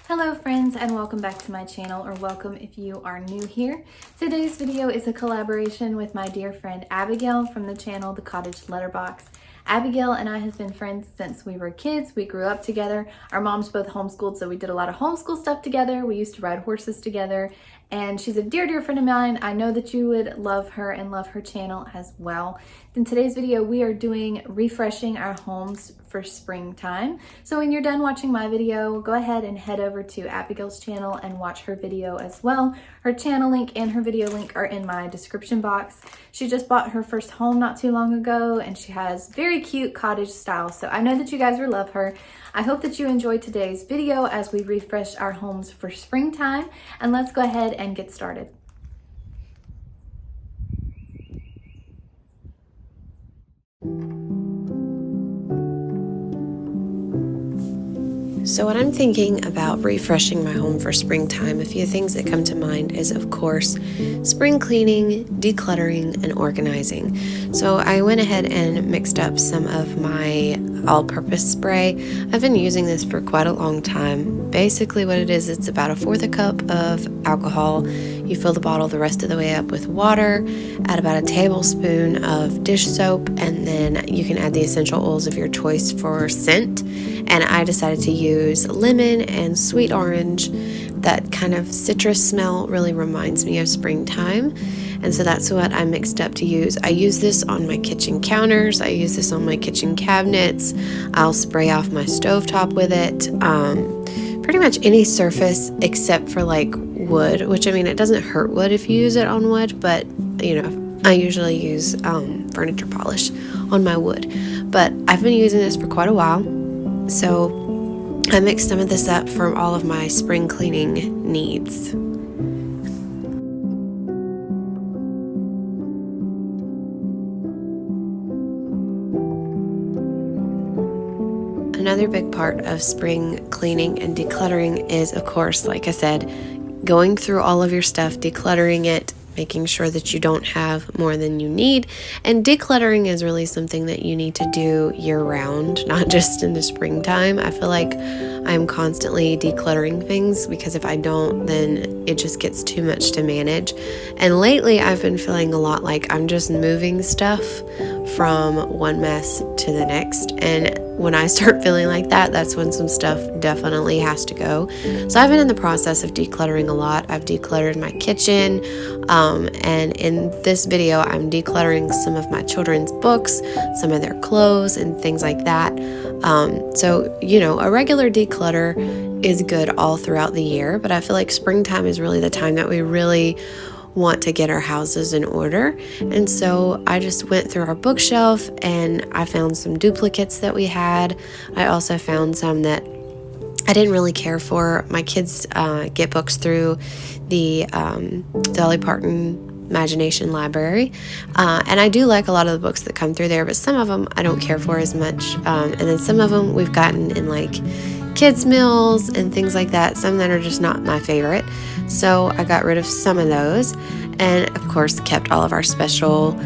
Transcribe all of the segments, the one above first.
Hello friends, and welcome back to my channel, or welcome if you are new here. Today's video is a collaboration with my dear friend Abigail from the channel The Cottage Letterbox. Abigail and I have been friends since we were kids. We grew up together. Our moms both homeschooled, so we did a lot of homeschool stuff together. We used to ride horses together, and she's a dear friend of mine. I know that you would love her and love her channel as well. In today's video, we are doing refreshing our homes for springtime. So when you're done watching my video, go ahead and head over to Abigail's channel and watch her video as well. Her channel link and her video link are in my description box. She just bought her first home not too long ago, and she has very cute cottage style. So I know that you guys will love her. I hope that you enjoyed today's video as we refresh our homes for springtime, and let's go ahead and get started. So when I'm thinking about refreshing my home for springtime, a few things that come to mind is, of course, spring cleaning, decluttering, and organizing. So I went ahead and mixed up some of my all-purpose spray. I've been using this for quite a long time. Basically what it is, it's about 1/4 cup of alcohol. You fill the bottle the rest of the way up with water, add about 1 tablespoon of dish soap, and then you can add the essential oils of your choice for scent. And I decided to use lemon and sweet orange. That kind of citrus smell really reminds me of springtime. And so that's what I mixed up to use. I use this on my kitchen counters. I use this on my kitchen cabinets. I'll spray off my stovetop with it. Pretty much any surface except for like wood, which I mean, it doesn't hurt wood if you use it on wood, but you know, I usually use furniture polish on my wood. But I've been using this for quite a while. So I mixed some of this up for all of my spring cleaning needs. Another big part of spring cleaning and decluttering is, of course, like I said, going through all of your stuff, decluttering it, making sure that you don't have more than you need. And decluttering is really something that you need to do year-round, not just in the springtime. I feel like I'm constantly decluttering things because if I don't, then it just gets too much to manage. And lately I've been feeling a lot like I'm just moving stuff from one mess to the next. And when I start feeling like that, that's when some stuff definitely has to go. So I've been in the process of decluttering a lot. I've decluttered my kitchen, and in this video, I'm decluttering some of my children's books, some of their clothes, and things like that. So, you know, a regular declutter is good all throughout the year, but I feel like springtime is really the time that we really want to get our houses in order. And so I just went through our bookshelf and I found some duplicates that we had. I also found some that I didn't really care for. My kids get books through the Dolly Parton Imagination Library, and I do like a lot of the books that come through there, but some of them I don't care for as much, and then some of them we've gotten in like kids meals and things like that, some that are just not my favorite. So I got rid of some of those, and of course kept all of our special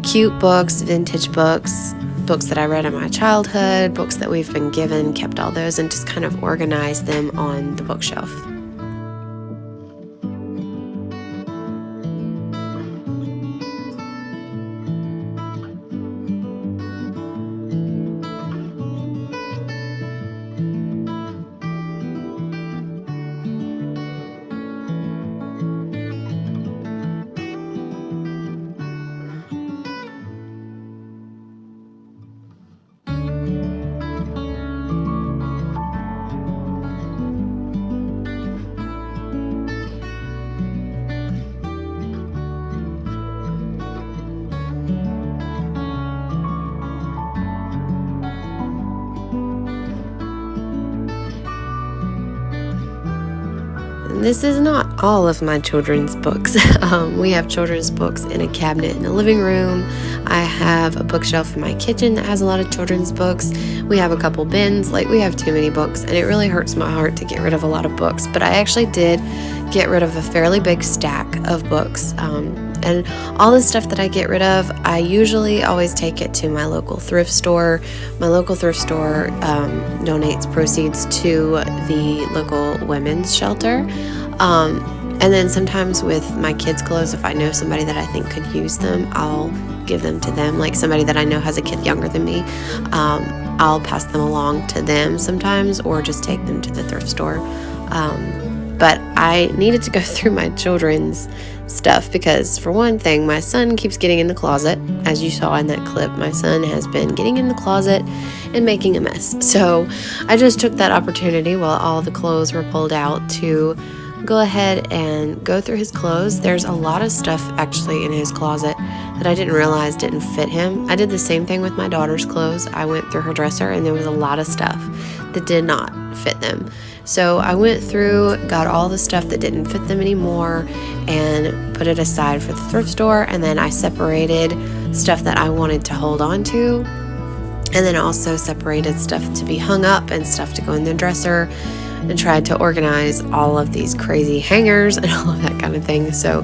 cute books, vintage books, books that I read in my childhood, books that we've been given, kept all those and just kind of organized them on the bookshelf. This is not all of my children's books. We have children's books in a cabinet in the living room. I have a bookshelf in my kitchen that has a lot of children's books. We have a couple bins. Like, we have too many books, and it really hurts my heart to get rid of a lot of books. But I actually did get rid of a fairly big stack of books. And all the stuff that I get rid of, I usually always take it to my local thrift store. My local thrift store donates proceeds to the local women's shelter. And then sometimes with my kids' clothes, if I know somebody that I think could use them, I'll give them to them. Like somebody that I know has a kid younger than me, I'll pass them along to them sometimes, or just take them to the thrift store. But I needed to go through my children's stuff because, for one thing, my son keeps getting in the closet. As you saw in that clip, my son has been getting in the closet and making a mess. So I just took that opportunity while all the clothes were pulled out to go ahead and go through his clothes. There's a lot of stuff actually in his closet that I didn't realize didn't fit him. I did the same thing with my daughter's clothes. I went through her dresser and there was a lot of stuff that did not fit them. So I went through, got all the stuff that didn't fit them anymore and put it aside for the thrift store, and then I separated stuff that I wanted to hold on to, and then also separated stuff to be hung up and stuff to go in the dresser, and tried to organize all of these crazy hangers and all of that kind of thing. So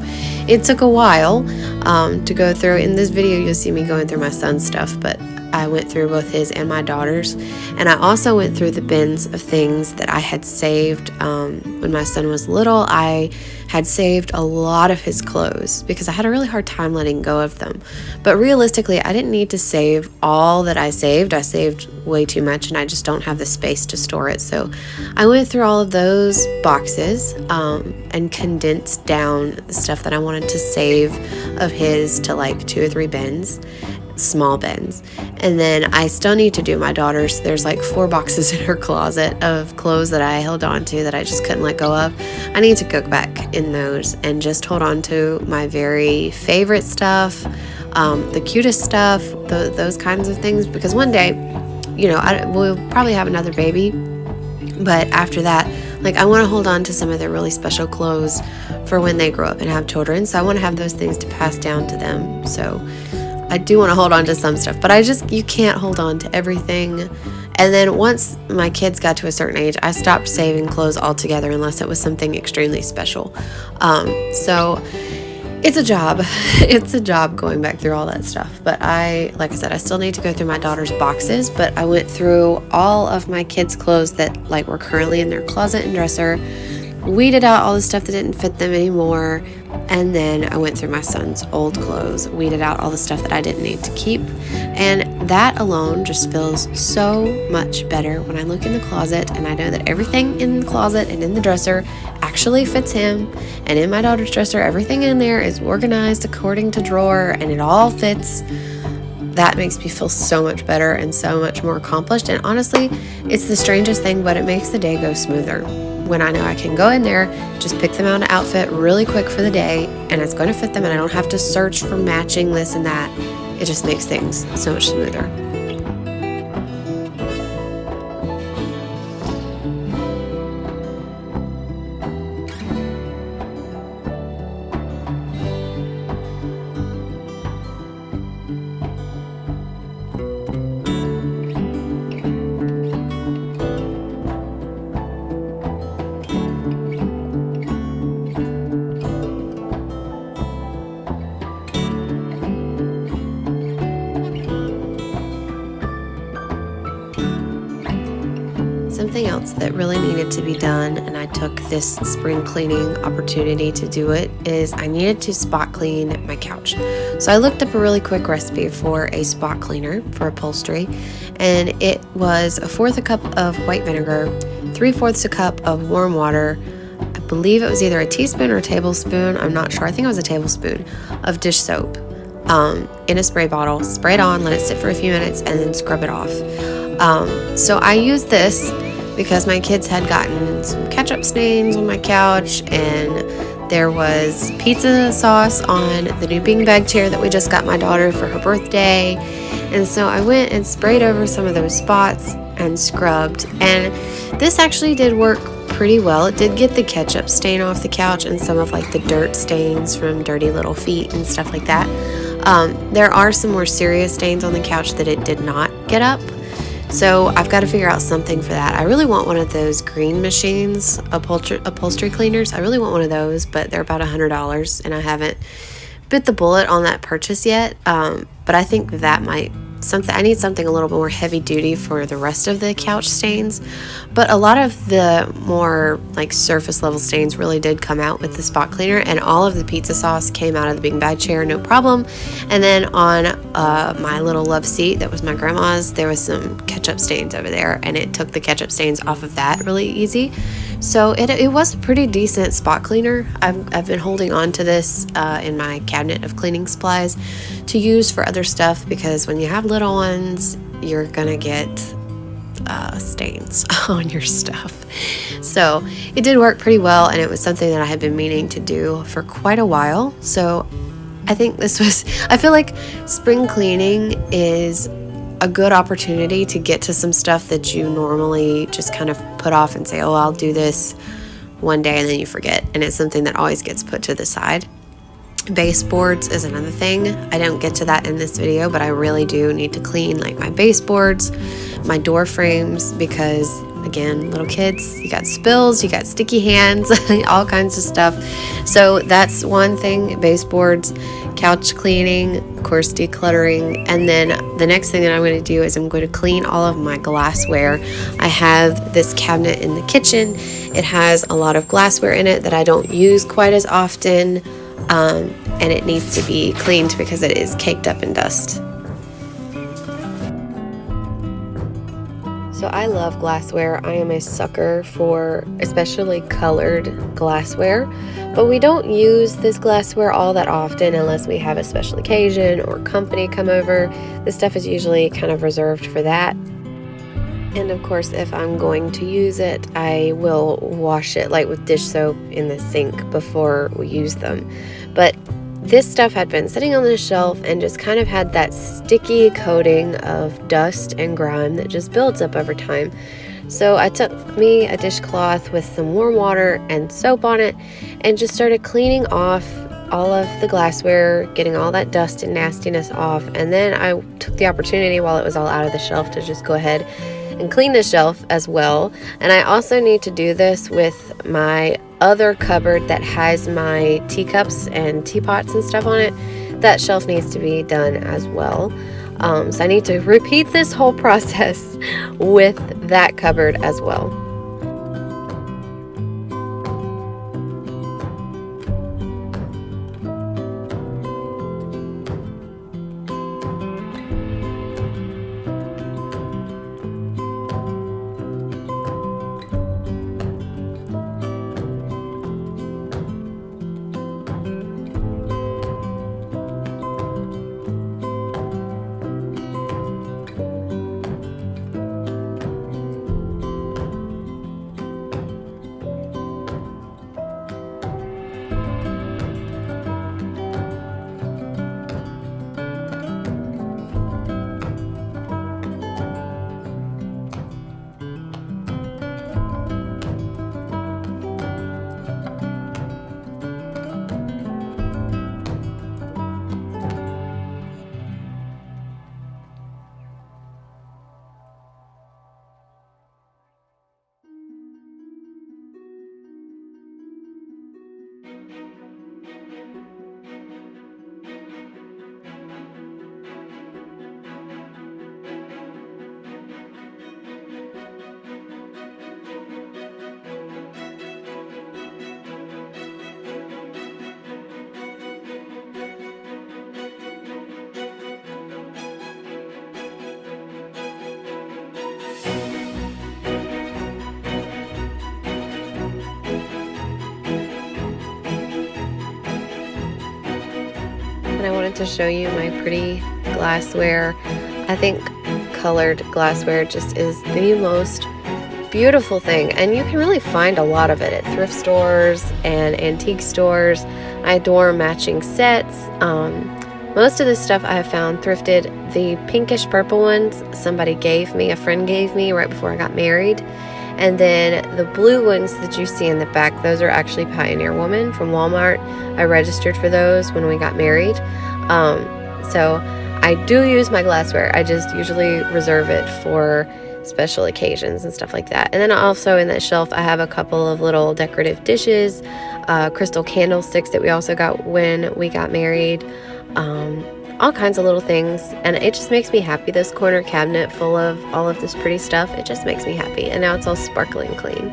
it took a while to go through. In this video, you'll see me going through my son's stuff, but I went through both his and my daughter's. And I also went through the bins of things that I had saved when my son was little. I had saved a lot of his clothes because I had a really hard time letting go of them. But realistically, I didn't need to save all that I saved. I saved way too much and I just don't have the space to store it. So I went through all of those boxes and condensed down the stuff that I wanted to save of his to like 2 or 3 bins. Small bins. And then I still need to do my daughter's. There's like 4 boxes in her closet of clothes that I held on to that I just couldn't let go of. I need to go back in those and just hold on to my very favorite stuff, the cutest stuff, those kinds of things, because one day, you know, we'll probably have another baby, but after that, like, I want to hold on to some of their really special clothes for when they grow up and have children. So I want to have those things to pass down to them. So I do want to hold on to some stuff, but you can't hold on to everything. And then once my kids got to a certain age, I stopped saving clothes altogether unless it was something extremely special. So it's a job. It's a job going back through all that stuff. But like I said, I still need to go through my daughter's boxes, but I went through all of my kids' clothes that like were currently in their closet and dresser, weeded out all the stuff that didn't fit them anymore, and then I went through my son's old clothes, weeded out all the stuff that I didn't need to keep. And that alone just feels so much better when I look in the closet and I know that everything in the closet and in the dresser actually fits him. And in my daughter's dresser, everything in there is organized according to drawer and it all fits. That makes me feel so much better and so much more accomplished. And honestly, it's the strangest thing, but it makes the day go smoother when I know I can go in there, just pick them out an outfit really quick for the day, and it's going to fit them, and I don't have to search for matching this and that. It just makes things so much smoother. Something else that really needed to be done, and I took this spring cleaning opportunity to do it, is I needed to spot clean my couch. So I looked up a really quick recipe for a spot cleaner for upholstery, and it was 1/4 a cup of white vinegar, 3/4 a cup of warm water, I believe it was either a teaspoon or a tablespoon, I'm not sure, I think it was a tablespoon of dish soap in a spray bottle. Spray it on, let it sit for a few minutes, and then scrub it off. So I used this because my kids had gotten some ketchup stains on my couch, and there was pizza sauce on the new beanbag chair that we just got my daughter for her birthday. And so I went and sprayed over some of those spots and scrubbed, and this actually did work pretty well. It did get the ketchup stain off the couch and some of like the dirt stains from dirty little feet and stuff like that. There are some more serious stains on the couch that it did not get up. So I've got to figure out something for that. I really want one of those green machines, upholstery cleaners. I really want one of those, but they're about $100, and I haven't bit the bullet on that purchase yet, but I think that might I need something a little bit more heavy duty for the rest of the couch stains. But a lot of the more like surface level stains really did come out with the spot cleaner, and all of the pizza sauce came out of the big bag chair, no problem. And then on my little love seat that was my grandma's, there was some ketchup stains over there, and it took the ketchup stains off of that really easy. So it was a pretty decent spot cleaner. I've been holding on to this in my cabinet of cleaning supplies to use for other stuff, because when you have little ones, you're gonna get stains on your stuff. So it did work pretty well, and it was something that I had been meaning to do for quite a while. So I think I feel like spring cleaning is a good opportunity to get to some stuff that you normally just kind of put off and say, oh, I'll do this one day, and then you forget. And it's something that always gets put to the side. Baseboards is another thing. I don't get to that in this video, but I really do need to clean like my baseboards, my door frames, because again, little kids, you got spills, you got sticky hands, all kinds of stuff. So that's one thing: baseboards, couch cleaning, of course decluttering. And then the next thing that I'm going to do is I'm going to clean all of my glassware. I have this cabinet in the kitchen. It has a lot of glassware in it that I don't use quite as often, and it needs to be cleaned because it is caked up in dust. So I love glassware. I am a sucker for especially colored glassware, but we don't use this glassware all that often unless we have a special occasion or company come over. This stuff is usually kind of reserved for that. And of course, if I'm going to use it, I will wash it like with dish soap in the sink before we use them. But this stuff had been sitting on the shelf and just kind of had that sticky coating of dust and grime that just builds up over time. So I took me a dishcloth with some warm water and soap on it and just started cleaning off all of the glassware, getting all that dust and nastiness off. And then I took the opportunity while it was all out of the shelf to just go ahead and clean the shelf as well. And I also need to do this with my other cupboard that has my teacups and teapots and stuff on it. That shelf needs to be done as well. So I need to repeat this whole process with that cupboard as well. And I wanted to show you my pretty glassware. I think colored glassware just is the most beautiful thing, and you can really find a lot of it at thrift stores and antique stores. I adore matching sets. Most of this stuff I have found thrifted. The pinkish purple ones a friend gave me right before I got married. And then the blue ones that you see in the back, those are actually Pioneer Woman from Walmart. I registered for those when we got married. So I do use my glassware. I just usually reserve it for special occasions and stuff like that. And then also in that shelf, I have a couple of little decorative dishes, crystal candlesticks that we also got when we got married, all kinds of little things. And it just makes me happy. This corner cabinet full of all of this pretty stuff, it just makes me happy. And now it's all sparkling clean.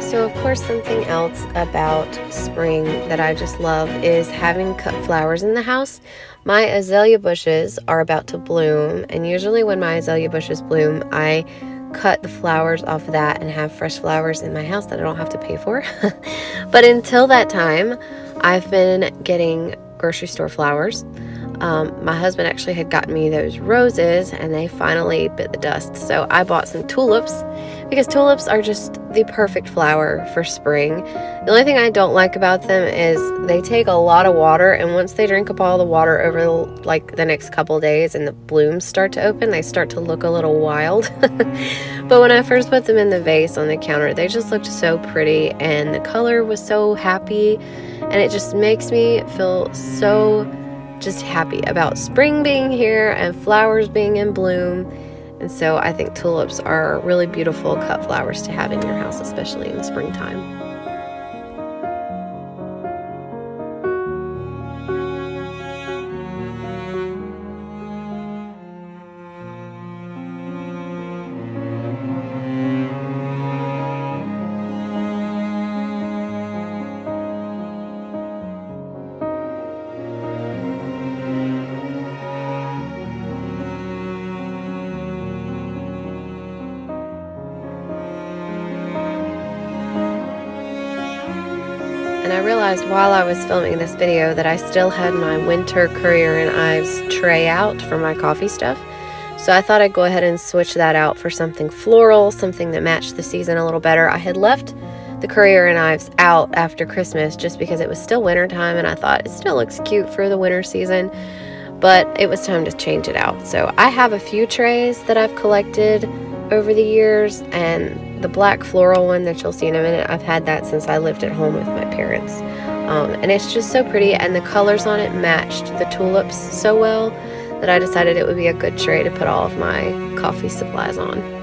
So of course, something else about spring that I just love is having cut flowers in the house. My azalea bushes are about to bloom, and usually when my azalea bushes bloom, I cut the flowers off of that and have fresh flowers in my house that I don't have to pay for. But until that time, I've been getting grocery store flowers. My husband actually had gotten me those roses, and they finally bit the dust. So I bought some tulips, because tulips are just the perfect flower for spring. The only thing I don't like about them is they take a lot of water, and once they drink up all the water over like the next couple days and the blooms start to open, they start to look a little wild. But when I first put them in the vase on the counter, they just looked so pretty, and the color was so happy, and it just makes me feel so just happy about spring being here and flowers being in bloom. And so I think tulips are really beautiful cut flowers to have in your house, especially in the springtime. And I realized while I was filming this video that I still had my winter Currier and Ives tray out for my coffee stuff. So I thought I'd go ahead and switch that out for something floral, something that matched the season a little better. I had left the Currier and Ives out after Christmas just because it was still winter time, and I thought it still looks cute for the winter season, but it was time to change it out. So I have a few trays that I've collected over the years, and the black floral one that you'll see in a minute, I've had that since I lived at home with my parents. And it's just so pretty, and the colors on it matched the tulips so well that I decided it would be a good tray to put all of my coffee supplies on.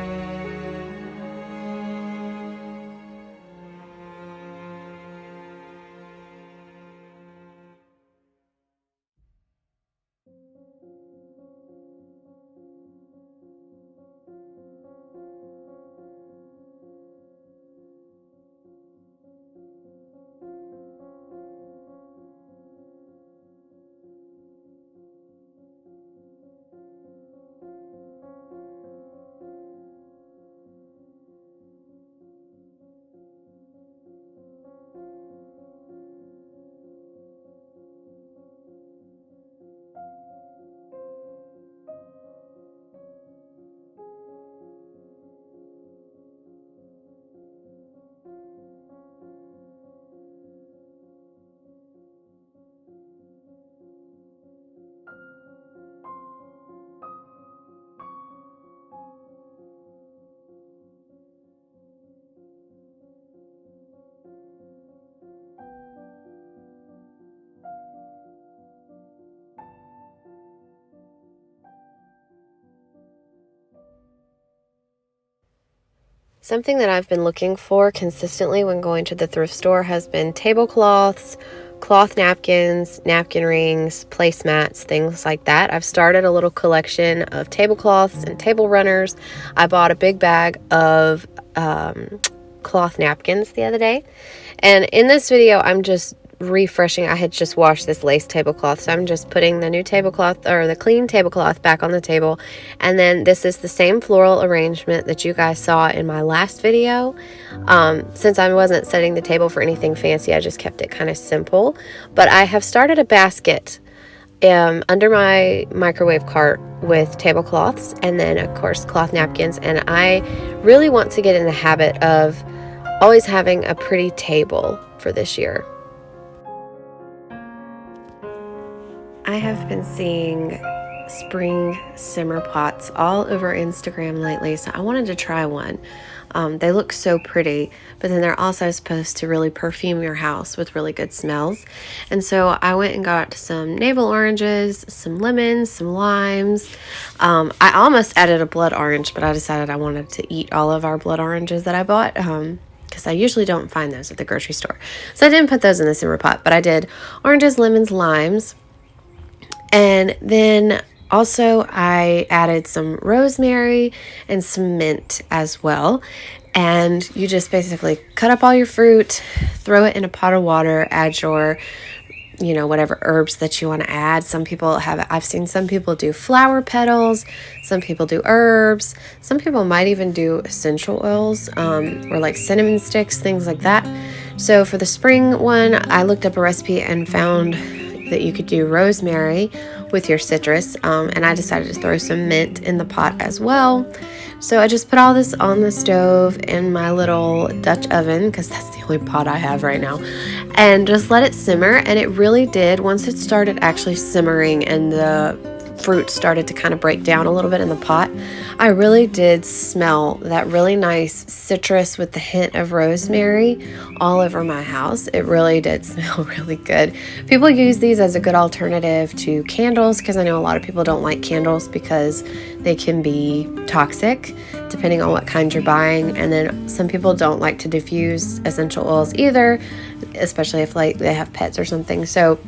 Something that I've been looking for consistently when going to the thrift store has been tablecloths, cloth napkins, napkin rings, placemats, things like that. I've started a little collection of tablecloths and table runners. I bought a big bag of cloth napkins the other day. And in this video, I'm just refreshing. I had just washed this lace tablecloth, so I'm just putting the new tablecloth, or the clean tablecloth, back on the table. And then this is the same floral arrangement that you guys saw in my last video. Since I wasn't setting the table for anything fancy, I just kept it kind of simple. But I have started a basket under my microwave cart with tablecloths, and then of course cloth napkins. And I really want to get in the habit of always having a pretty table for this year. I have been seeing spring simmer pots all over Instagram lately, so I wanted to try one. They look so pretty, but then they're also supposed to really perfume your house with really good smells. And so I went and got some navel oranges, some lemons, some limes. I almost added a blood orange, but I decided I wanted to eat all of our blood oranges that I bought. Because I usually don't find those at the grocery store. So I didn't put those in the simmer pot, but I did oranges, lemons, limes. And then also I added some rosemary and some mint as well. And you just basically cut up all your fruit, throw it in a pot of water, add your, whatever herbs that you want to add. I've seen some people do flower petals, some people do herbs, some people might even do essential oils, or like cinnamon sticks, things like that. So for the spring one, I looked up a recipe and found that you could do rosemary with your citrus, and I decided to throw some mint in the pot as well. So I just put all this on the stove in my little Dutch oven, because that's the only pot I have right now, and just let it simmer. And it really did, once it started actually simmering and the fruit started to kind of break down a little bit in the pot, I really did smell that really nice citrus with the hint of rosemary all over my house. It really did smell really good. People use these as a good alternative to candles, because I know a lot of people don't like candles because they can be toxic depending on what kind you're buying. And then some people don't like to diffuse essential oils either, especially if they have pets or something. So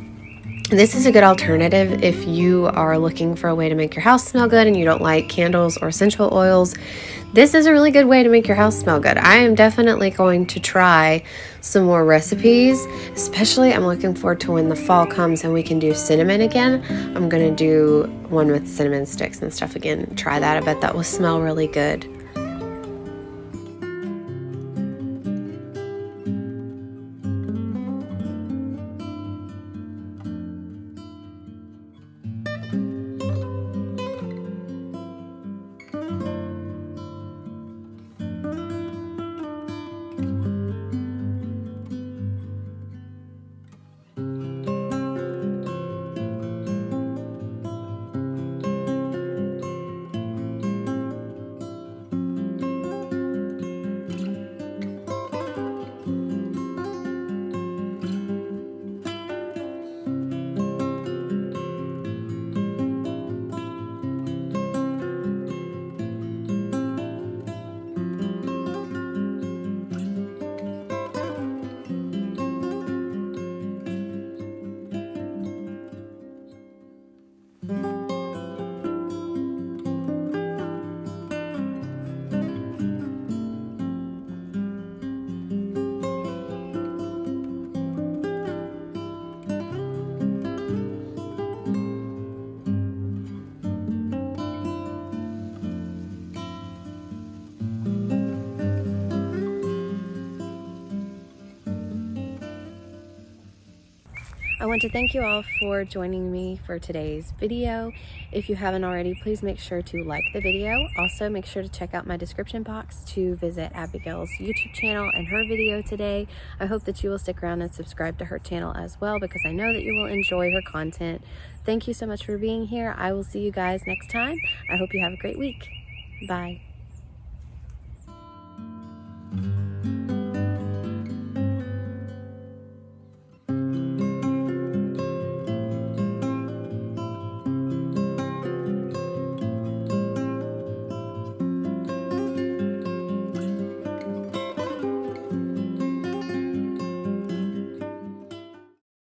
this is a good alternative if you are looking for a way to make your house smell good and you don't like candles or essential oils. This is a really good way to make your house smell good. I am definitely going to try some more recipes, especially I'm looking forward to when the fall comes and we can do cinnamon again. I'm going to do one with cinnamon sticks and stuff again. Try that. I bet that will smell really good. I want to thank you all for joining me for today's video. If you haven't already, please make sure to like the video. Also, make sure to check out my description box to visit Abigail's YouTube channel and her video today. I hope that you will stick around and subscribe to her channel as well, because I know that you will enjoy her content. Thank you so much for being here. I will see you guys next time. I hope you have a great week. Bye.